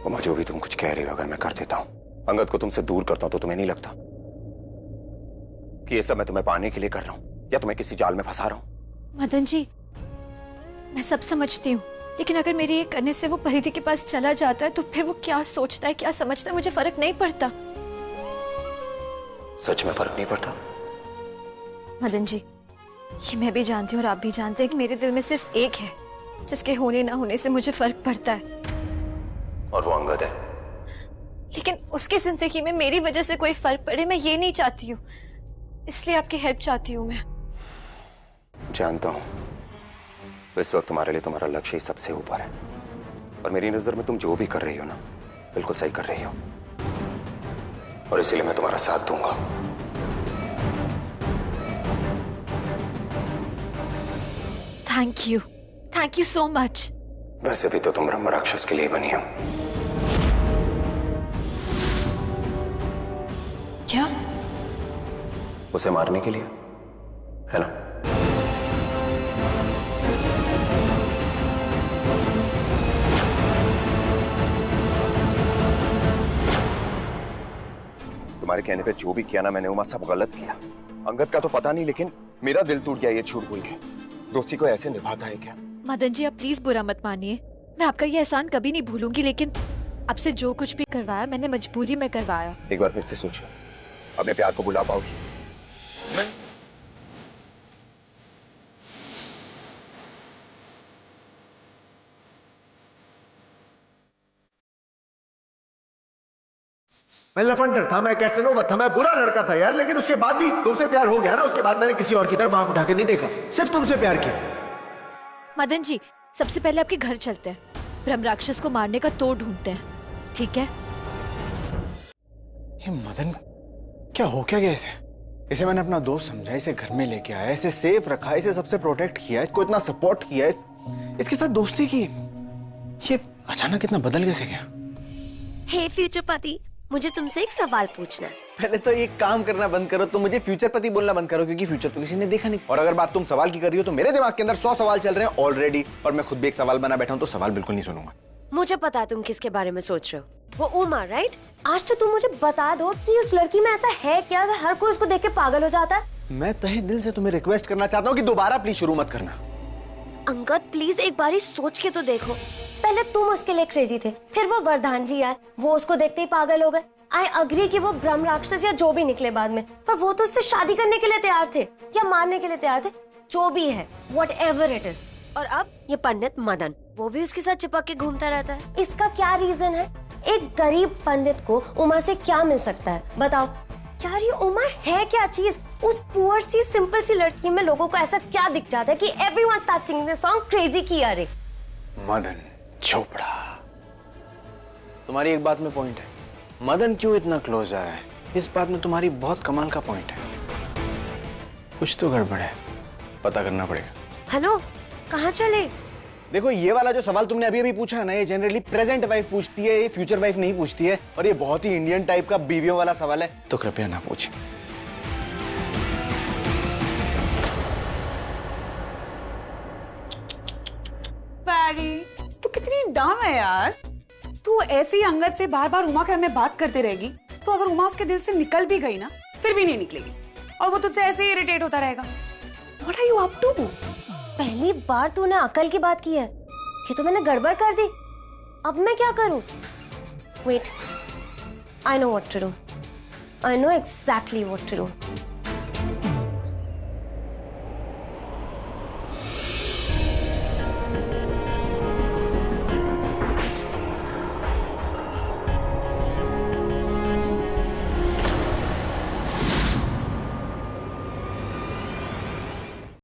उमा, जो भी तुम कुछ कह रही हो, अगर मैं कर देता हूँ, अंगद को तुमसे दूर करता हूँ, तो तुम्हें नहीं लगता कि ये सब मैं तुम्हें पाने के लिए कर रहा हूँ, या तुम्हें किसी जाल में फंसा रहा हूँ? मदन जी, मैं सब समझती हूँ, लेकिन अगर मेरे ये करने से वो परिधि के पास चला जाता है तो फिर वो क्या सोचता है, क्या समझता है, मुझे फर्क नहीं पड़ता। सच में फर्क नहीं पड़ता? मदन जी, ये मैं भी जानती हूँ और आप भी जानते हैं कि मेरे दिल में सिर्फ एक है जिसके होने ना होने से मुझे फर्क पड़ता है, और वो अंगद है। लेकिन उसकी जिंदगी में मेरी वजह से कोई फर्क पड़े मैं ये नहीं चाहती हूँ, इसलिए आपकी हेल्प चाहती हूँ मैं। जानता हूं इस वक्त तुम्हारे लिए तुम्हारा लक्ष्य ही सबसे ऊपर है, और मेरी नजर में तुम जो भी कर रही हो ना, बिल्कुल सही कर रही हो, और इसीलिए मैं तुम्हारा साथ दूंगा। Thank you so much. वैसे भी तो तुम ब्रह्म राक्षस के लिए बनी हो। क्या? उसे मारने के लिए, है ना? तुम्हारे कहने पे जो भी किया ना मैंने, उमा, सब गलत किया। अंगद का तो पता नहीं, लेकिन मेरा दिल टूट गया ये छूट भूल के। दोस्ती को ऐसे निभाता है क्या? मदन जी, आप प्लीज बुरा मत मानिए, मैं आपका ये एहसान कभी नहीं भूलूंगी, लेकिन आपसे जो कुछ भी करवाया मैंने मजबूरी में करवाया। एक बार फिर से सोचो, अपने प्यार को बुला पाओगी? मैं लफंडर था, मैं कैसेनोवा था, मैं बुरा लड़का था यार, लेकिन उसके बाद भी तुमसे प्यार हो गया ना। उसके बाद मैंने किसी और की तरफ आंख उठा के नहीं देखा, सिर्फ तुमसे प्यार किया। मदन जी, सबसे पहले आपके घर चलते हैं, ब्रह्म राक्षस को मारने का तोड़ ढूंढते हैं, ठीक है? ये मदन क्या हो क्या गया इसे? इसे मैंने अपना दोस्त समझा, इसे घर में लेके आया, इसे सेफ रखा, इसे सबसे प्रोटेक्ट किया, इसको इतना सपोर्ट किया, इसके साथ दोस्ती की, ये अचानक इतना बदल कैसे गया? हे फ्यूचर पति, मुझे तुमसे एक सवाल पूछना है। पहले तो ये काम करना बंद करो, तुम मुझे फ्यूचर पति बोलना बंद करो, क्योंकि फ्यूचर तो किसी ने देखा नहीं। और अगर बात तुम सवाल की कर रही हो तो मेरे दिमाग के अंदर 100 सवाल चल रहे हैं ऑलरेडी, और मैं खुद भी एक सवाल बना बैठा हूं, तो सवाल बिल्कुल नहीं सुनूंगा। मुझे पता है तुम किसके बारे में सोच रहे हो, वो उमा, राइट? आज तो तुम मुझे बता दो कि उस लड़की में ऐसा है क्या हर कोई उसको देख के पागल हो जाता है। मैं तहे दिल से तुम्हें रिक्वेस्ट करना चाहता हूँ कि दोबारा प्लीज शुरू मत करना। अंगद प्लीज एक बारी सोच के तो देखो, पहले तुम उसके लिए क्रेजी थे, फिर वो वरदान जी आए, वो उसको देखते ही पागल हो गए। आई अग्री कि वो ब्रह्म राक्षस या जो भी निकले बाद में, पर वो तो उससे शादी करने के लिए तैयार थे या मारने के लिए तैयार थे, जो भी है, व्हाटएवर इट इज। और अब ये पंडित मदन, वो भी उसके साथ चिपक के घूमता रहता है। इसका क्या रीजन है? एक गरीब पंडित को उमा से क्या मिल सकता है बताओ? यार ये उमा है क्या चीज? उस पुअर सी सिंपल सी लड़की में लोगों को ऐसा क्या दिख जाता है कि everyone start singing the song crazy किया रे? मदन चोपड़ा, तुम्हारी एक बात में पॉइंट है। मदन क्यों इतना क्लोज आ रहा है, इस बात में तुम्हारी बहुत कमाल का पॉइंट है। कुछ तो गड़बड़ है, पता करना पड़ेगा। हेलो, कहाँ चले? देखो, ये वाला जो सवाल तुमने अभी अभी पूछा है ना, ये जनरली प्रेजेंट वाइफ पूछती है, ये फ्यूचर वाइफ नहीं पूछती है, और ये बहुत ही इंडियन टाइप का बीवियों वाला सवाल है, तो कृपया ना पूछें। पैरी, तू कितनी डम है यार। तू ऐसे ही अंगद से बार बार उमा के हमें बात करते रहेगी, तो अगर उमा उसके दिल से निकल भी गई ना, फिर भी नहीं निकलेगी, और वो तुझसे ऐसे ही इरिटेट होता रहेगा। What are you up to? पहली बार तूने अकल की बात की है, ये तो मैंने गड़बड़ कर दी। अब मैं क्या करूं? Wait, I know what to do. I know exactly what to do.